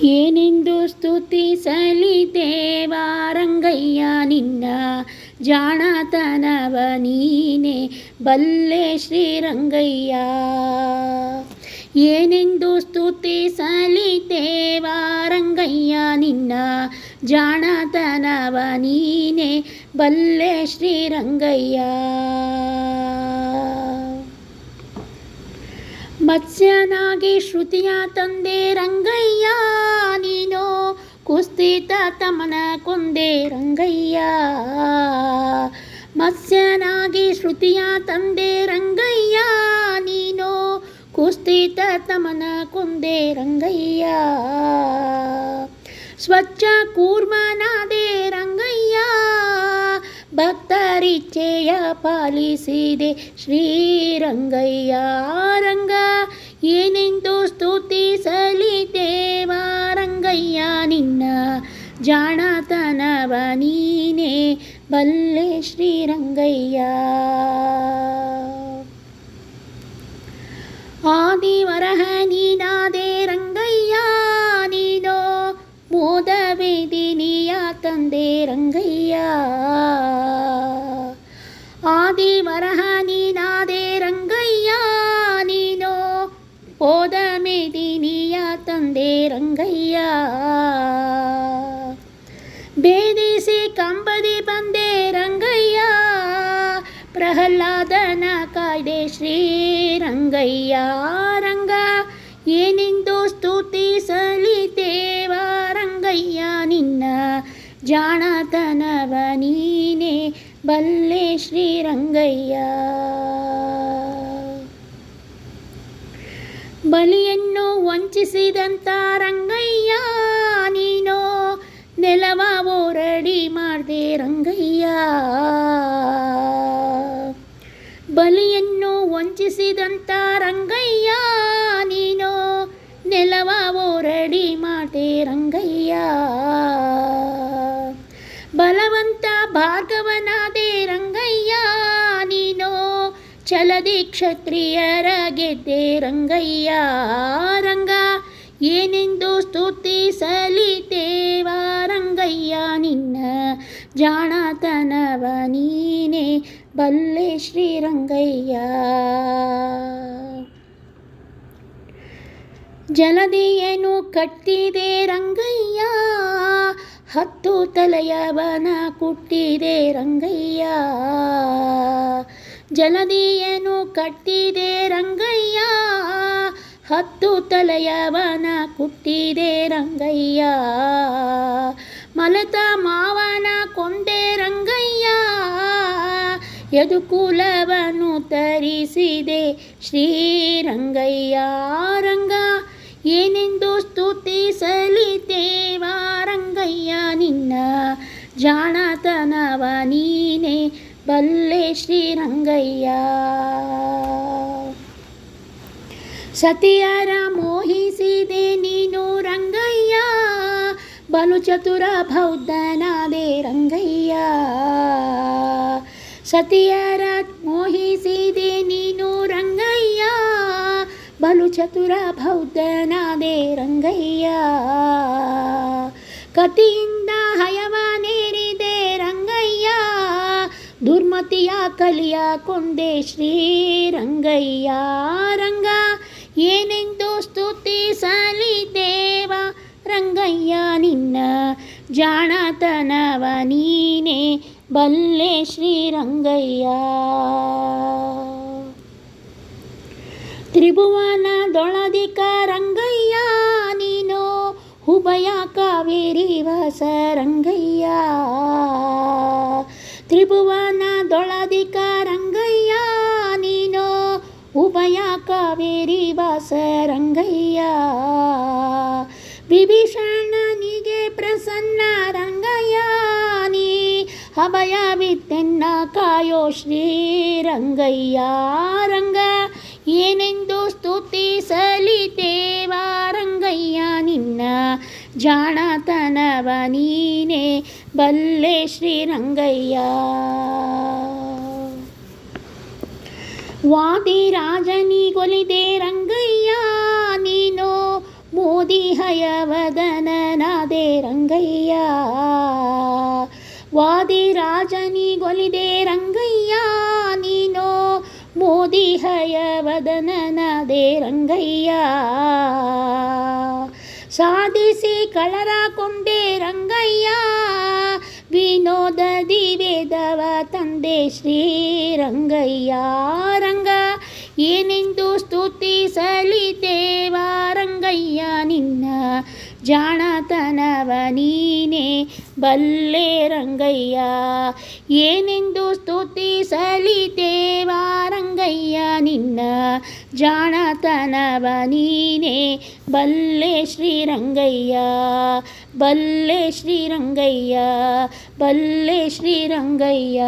ಏನೆಂದು ಸ್ತುತಿಸಲಿ ದೇವ ರಂಗಯ್ಯ ನಿನ್ನ ಜಾಣತನವ ನೀನೆ ಬಲ್ಲೆ ಶ್ರೀರಂಗಯ್ಯ. ಏನೆಂದು ಸ್ತುತಿಸಲಿ ದೇವ ರಂಗಯ್ಯ ನಿನ್ನ ಜಾಣತನವ ನೀನೆ ಬಲ್ಲೆ ಶ್ರೀರಂಗಯ್ಯ. ಮತ್ಸ್ಯನಾಗಿ ಶ್ರುತಿಯ ತಂದೆ ರಂಗಯ್ಯ ನೀನೋ ಕುಸ್ತಿತ ತಮನ ಕೊಂದೆ ರಂಗಯ್ಯ. ಮತ್ಸ್ಯನಾಗಿ ಶ್ರುತಿಯ ತಂದೆ ರಂಗಯ್ಯ ನೀನೋ ಕುಸ್ತಿತ ತಮನ ಕೊಂದೆ ರಂಗಯ್ಯ. ಸ್ವಚ್ಛ ಕೂರ್ಮನಾದೆ ರಂಗಯ್ಯ ಭಕ್ತರಿಚ್ಛೆಯ ಪಾಲಿಸಿದೆ ಶ್ರೀರಂಗಯ್ಯ. ರಂಗ ಏನೆಂದು ಸ್ತುತಿಸಲಿ ದೇವ ರಂಗಯ್ಯ ನಿನ್ನ ಜಾಣತನವ ನೀನೆ ಬಲ್ಲೆ ಶ್ರೀರಂಗಯ್ಯ. ಆದಿವರಹ ನೀನಾದೆ ರಂಗಯ್ಯ ನೀನೋ ಮೋದ ವೇದಿನಿಯ ತಂದೆ ರಂಗಯ್ಯ. ಆದಿವರಹ ನೀನಾದೆ ರಂಗಯ್ಯ ನೀನೋ ಮೋದ ಮೇದಿನಿಯ ತಂದೆ ರಂಗಯ್ಯ. ಬೇದಿಸಿ ಕಂಬದಿ ಬಂದೆ ರಂಗಯ್ಯ ಪ್ರಹ್ಲಾದನ ಕಾಯ್ದೆ ಶ್ರೀರಂಗಯ್ಯ. ರಂಗ ಏನೆಂದು ಸ್ತುತಿಸಲಿ ದೇವ ರಂಗಯ್ಯ ನಿನ್ನ ಜಾಣತನವ ನೀನೆ ಬಲ್ಲೆ ಶ್ರೀರಂಗಯ್ಯ. ಬಲಿಯನ್ನು ವಂಚಿಸಿದಂತ ರಂಗಯ್ಯ ನೀನೋ ನೆಲವ ಓರಡಿ ಮಾಡ್ದೆ ರಂಗಯ್ಯ. ಬಲಿಯನ್ನು ವಂಚಿಸಿದಂತ ರಂಗಯ್ಯ ನೀನೋ ನೆಲವ ಓರಡಿ ಮಾಡ್ದೆ ರಂಗಯ್ಯ. ಬಲವಂತ ಭಾರ್ಗವನಾದೆ ರಂಗಯ್ಯ ನೀನೋ ಛಲದಿ ಕ್ಷತ್ರಿಯರ ಗೆದ್ದೆ ರಂಗಯ್ಯ. ರಂಗ ಏನೆಂದು ಸ್ತುತಿಸಲಿ ದೇವ ರಂಗಯ್ಯ ನಿನ್ನ ಜಾಣತನವ ನೀನೆ ಬಲ್ಲೆ ಶ್ರೀರಂಗಯ್ಯ. ಜಲದಿಯನು ಕಟ್ಟಿದೆ ರಂಗಯ್ಯ 10 ತಲೆಯವನ ಕುಟ್ಟಿದೆ ರಂಗಯ್ಯ. ಜಲದಿಯನು ಕಟ್ಟಿದೆ ರಂಗಯ್ಯ 10 ತಲೆಯವನ ಕುಟ್ಟಿದೆ ರಂಗಯ್ಯ. ಮಲತ ಮಾವನ ಕೊಂದೆ ರಂಗಯ್ಯ ಯದುಕುಲವನ್ನು ತರಿಸಿದೆ ಶ್ರೀರಂಗಯ್ಯ. ರಂಗ ಏನೆಂದು ಸ್ತುತಿಸಲಿ ದೇವ ರಂಗಯ್ಯ ನಿನ್ನ ಜಾಣತನವ ನೀನೆ ಬಲ್ಲೆ ಶ್ರೀರಂಗಯ್ಯ. ಸತಿಯರ ಮೋಹಿಸಿದೆ ನೀನು ರಂಗಯ್ಯ ಬಲು ಚತುರ ಬೌದ್ಧನಾದೆ ರಂಗಯ್ಯ. ಸತಿಯರ ಮೋಹಿಸಿದೆ ನೀನು ರಂಗಯ್ಯ ಬಲು ಚತುರ ಬೌದ್ಧನಾದೆ ರಂಗಯ್ಯ. ಕತಿಯಿಂದ ಹಯವನೇರಿದೆ ರಂಗಯ್ಯ ದುರ್ಮತಿಯ ಕಲಿಯ ಕೊಂದೆ ಶ್ರೀರಂಗಯ್ಯ. ರಂಗ ಏನೆಂದು ಸ್ತುತಿಸಲಿ ದೇವ ರಂಗಯ್ಯ ನಿನ್ನ ಜಾಣತನವ ನೀನೆ ಬಲ್ಲೆ ಶ್ರೀರಂಗಯ್ಯ. ತ್ರಿಭುವನದೊಳದಿಕ ರಂಗಯ್ಯ ನೀನೋ ಉಭಯ ಕಾವೇರಿ ವಾಸ ರಂಗಯ್ಯ. ತ್ರಿಭುವನದೊಳದಿಕ ರಂಗಯ್ಯ ನೀನೋ ಉಭಯ ಕಾವೇರಿ ವಾಸ ರಂಗಯ್ಯ. ವಿಭೀಷಣನಿಗೆ ಪ್ರಸನ್ನ ರಂಗಯ್ಯ ನೀ ಅಭಯವಿತ್ತೆನ್ನ ಕಾಯೋ ಶ್ರೀರಂಗಯ್ಯ. ರಂಗ ಏನೆಂದು ಸ್ತುತಿಸಲಿ ದೇವ ರಂಗಯ್ಯ ನಿನ್ನ ಜಾಣತನವ ನೀನೆ ಬಲ್ಲೆ ಶ್ರೀರಂಗಯ್ಯ. ವಾದಿರಾಜನಿಗೊಲಿದೆ ರಂಗಯ್ಯ ನೀನೋ ಮೋದ ಮೋದಿ ಹಯವದನನಾದೆ ರಂಗಯ್ಯ. ವಾದಿರಾಜನಿಗೊಲಿದೆ ರಂಗಯ್ಯ ನೀನೋ, ಮೋದಿ ಹಯವದನನಾದೆ ರಂಗಯ್ಯ. ಸಾಧಿಸಿ ಕಳರ ಕೊಂಡೆ ರಂಗಯ್ಯ, ವಿನೋದದಿ ವೇದವ ತಂದೆ ಶ್ರೀರಂಗಯ್ಯ. ರಂಗ ಏನೆಂದು ಸ್ತುತಿಸಲಿ ದೇವ ರಂಗಯ್ಯ, ನಿನ್ನ ಜಾಣತನವ ನೀನೇ ಬಲ್ಲೆ ರಂಗಯ್ಯ. ಏನೆಂದು ಸ್ತುತಿಸಲಿ ದೇವ ರಂಗಯ್ಯ, ನಿನ್ನ ಜಾಣತನವ ನೀನೇ ಬಲ್ಲೆ ಶ್ರೀರಂಗಯ್ಯ. ಬಲ್ಲೆ ಶ್ರೀರಂಗಯ್ಯ, ಬಲ್ಲೆ ಶ್ರೀರಂಗಯ್ಯ.